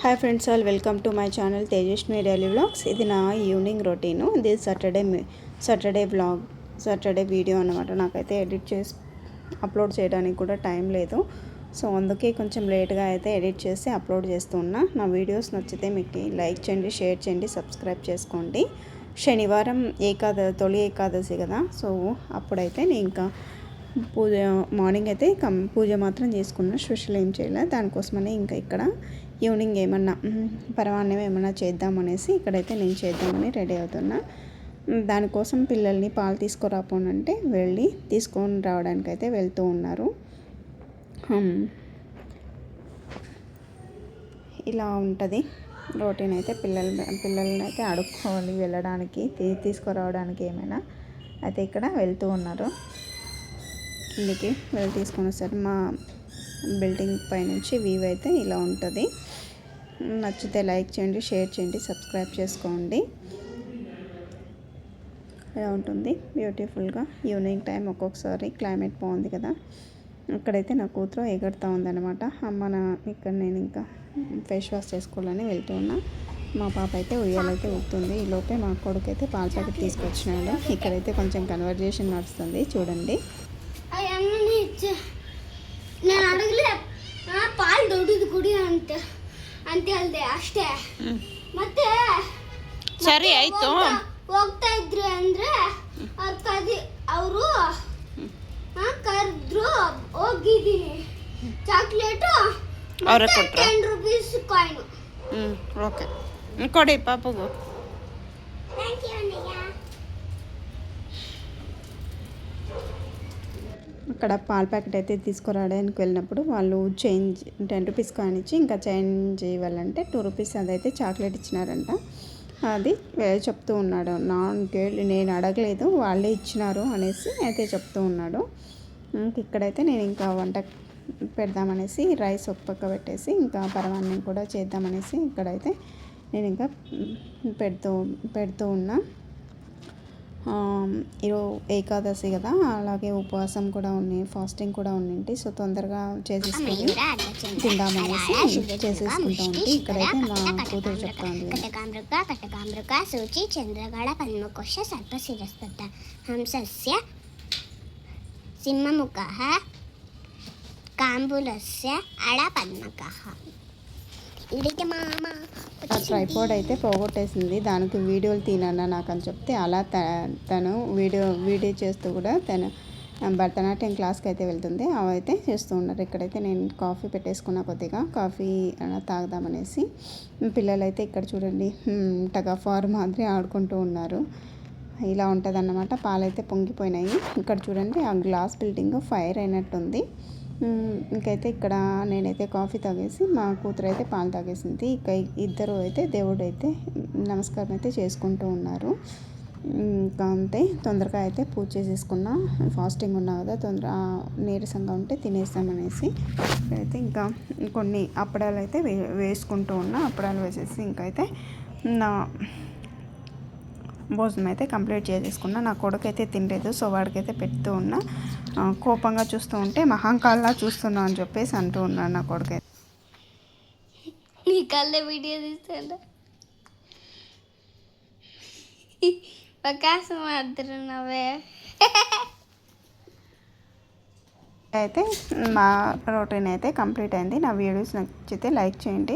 Hi friends, all welcome to my channel Tejaswi daily vlogs. ఇది నా evening routine. ఇది Saturday video అనమాట. నాకైతే ఎడిట్ చేసి అప్లోడ్ చేయడానికి కూడా టైం లేదు. సో అందుకే కొంచెం లేట్గా అయితే ఎడిట్ చేసి అప్లోడ్ చేస్తున్నా. నా వీడియోస్ నచ్చితే మీకు లైక్ చేయండి, షేర్ చేయండి, సబ్స్క్రైబ్ చేసుకోండి. శనివారం తొలి ఏకాదశి కదా, సో అప్పుడైతే నేను ఇంకా పూజ మార్నింగ్ అయితే పూజ మాత్రం చేసుకున్నా. స్పెషల్ ఏం చేయలే. దానికోసమని ఇంకా ఇక్కడ ఈవినింగ్ ఏమన్నా పరమాన్నం ఏమన్నా చేద్దామనేసి ఇక్కడైతే నేను చేద్దామని రెడీ అవుతున్నా. దానికోసం పిల్లల్ని పాలు తీసుకురాపోనంటే వెళ్ళి తీసుకొని రావడానికి అయితే వెళ్తూ ఉన్నారు. ఇలా ఉంటుంది రొటీన్ అయితే. పిల్లల్ని అయితే అడుక్కోవాలి వెళ్ళడానికి, తీసుకురావడానికి ఏమైనా. అయితే ఇక్కడ వెళ్తూ ఉన్నారు. కిందికి వెళ్ళి తీసుకొని వస్తారు. మా బిల్డింగ్ పైనుంచి వ్యూ అయితే ఇలా ఉంటుంది. నచ్చితే లైక్ చేయండి, షేర్ చేయండి, సబ్స్క్రైబ్ చేసుకోండి. ఇలా ఉంటుంది బ్యూటిఫుల్గా. ఈవినింగ్ టైం ఒక్కొక్కసారి క్లైమేట్ బాగుంది కదా. ఇక్కడైతే నా కూతురు ఎగురుతూ ఉందన్నమాట. ఇక్కడ నేను ఇంకా ఫేస్ వాష్ చేసుకోవాలని వెళ్తూ ఉన్నా. మా పాప అయితే ఉయ్యాలైతే ఊపుతుంది. ఈ లోపే మా కొడుకు అయితే పాల ప్యాకెట్ తీసుకొచ్చినాడు. ఇక్కడైతే కొంచెం కన్వర్జేషన్ నడుస్తుంది చూడండి. ನಾನು ಅಡಗಲೇ ಪಾಲ್ ದೊಡ್ಡದು ಕುಡಿ ಅಂತ ಹೇಳ್ದೆ ಅಷ್ಟೇ. ಮತ್ತೆ ಸರಿ ಆಯ್ತು. ಹೋಗ್ತಾ ಇದ್ರು ಅಂದ್ರೆ ಅವರು ಕರೆದ್ರು, ಹೋಗಿದ್ದೀನಿ. ಚಾಕ್ಲೇಟು ಅವರೇ ₹10 ಕಾಯಿನು. ಓಕೆ ಕೊಡಿ ಪಾಪಗೂ. ಥ್ಯಾಂಕ್ ಯು ಅಣ್ಣಯ್ಯ. అక్కడ పాల ప్యాకెట్ అయితే తీసుకురావడానికి వెళ్ళినప్పుడు వాళ్ళు చేంజ్ ₹10 కానిచ్చి ఇంకా చేంజ్ ఇవ్వాలంటే ₹2 అదైతే చాక్లెట్ ఇచ్చినారంట. అది చెప్తూ ఉన్నాడు. నేను అడగలేదు, వాళ్ళే ఇచ్చినారు అనేసి అయితే చెప్తూ ఉన్నాడు. ఇక్కడైతే నేను ఇంకా వంట పెడదామనేసి రైస్ ఒక పక్క పెట్టేసి ఇంకా పరమాన్నం కూడా చేద్దామనేసి ఇక్కడైతే నేను ఇంకా పెడుతూ ఉన్నా. ఈరోజు ఏకాదశి కదా, అలాగే ఉపవాసం కూడా ఉన్నాయి, ఫాస్టింగ్ కూడా ఉండింటి. సో తొందరగా చేసేసుకొని తిందామనేసి చేసేసుకుంటా ఉంటే ఇక్కడైతే మా కూతురు చెప్తా ఉంది. కటకామృక సూచి చంద్రగళ పద్మకోశ సర్పశిరస్తత హంసస్య సింహముఖః కాంబులస్య అడ పద్మకః. ట్రైపాడ్ అయితే పోగొట్టేసింది. దానికి వీడియోలు తీనన్నా నాకు అని చెప్తే అలా తను వీడియో చేస్తూ కూడా తను భరతనాట్యం క్లాస్కి అయితే వెళ్తుంది. అవైతే చేస్తూ ఉన్నారు. ఇక్కడైతే నేను కాఫీ పెట్టేసుకున్నా, కొద్దిగా కాఫీ తాగుదామనేసి. పిల్లలైతే ఇక్కడ చూడండి టగ్ ఆఫ్ వార్ మాదిరి ఆడుకుంటూ ఉన్నారు. ఇలా ఉంటుంది అన్నమాట. పాలైతే పొంగిపోయినాయి. ఇక్కడ చూడండి ఆ గ్లాస్ బిల్డింగ్ ఫైర్ అయినట్టుంది. ఇంకైతే ఇక్కడ నేనైతే కాఫీ తాగేసి మా కూతురు అయితే పాలు తాగేసింది. ఇక ఇద్దరు అయితే దేవుడు అయితే నమస్కారం అయితే చేసుకుంటూ ఉన్నారు. ఇంకా అంతే, తొందరగా అయితే పూజ చేసేసుకున్నా. ఫాస్టింగ్ ఉన్నా కదా, తొందరగా నీరసంగా ఉంటే తినేస్తామనేసి అయితే ఇంకా కొన్ని అప్పడాలు అయితే వేసుకుంటూ ఉన్నా. అప్పడాలు వేసేసి ఇంకైతే నా భోజనం అయితే కంప్లీట్ చేసేసుకున్నా. నా కొడుకు అయితే తినలేదు, సో వాడికైతే పెడుతూ ఉన్నా. కోపంగా చూస్తూ ఉంటే మహాంకాల్లా చూస్తున్నా అని చెప్పేసి అంటూ ఉన్నాడు నా కొడుకు. నీ కళ్ళ వీడియో తీస్తాడా అవకాశం ఆడుతున్నవే. అయితే మా రొటీన్ అయితే కంప్లీట్ అయింది. నా వీడియోస్ నచ్చితే లైక్ చేయండి.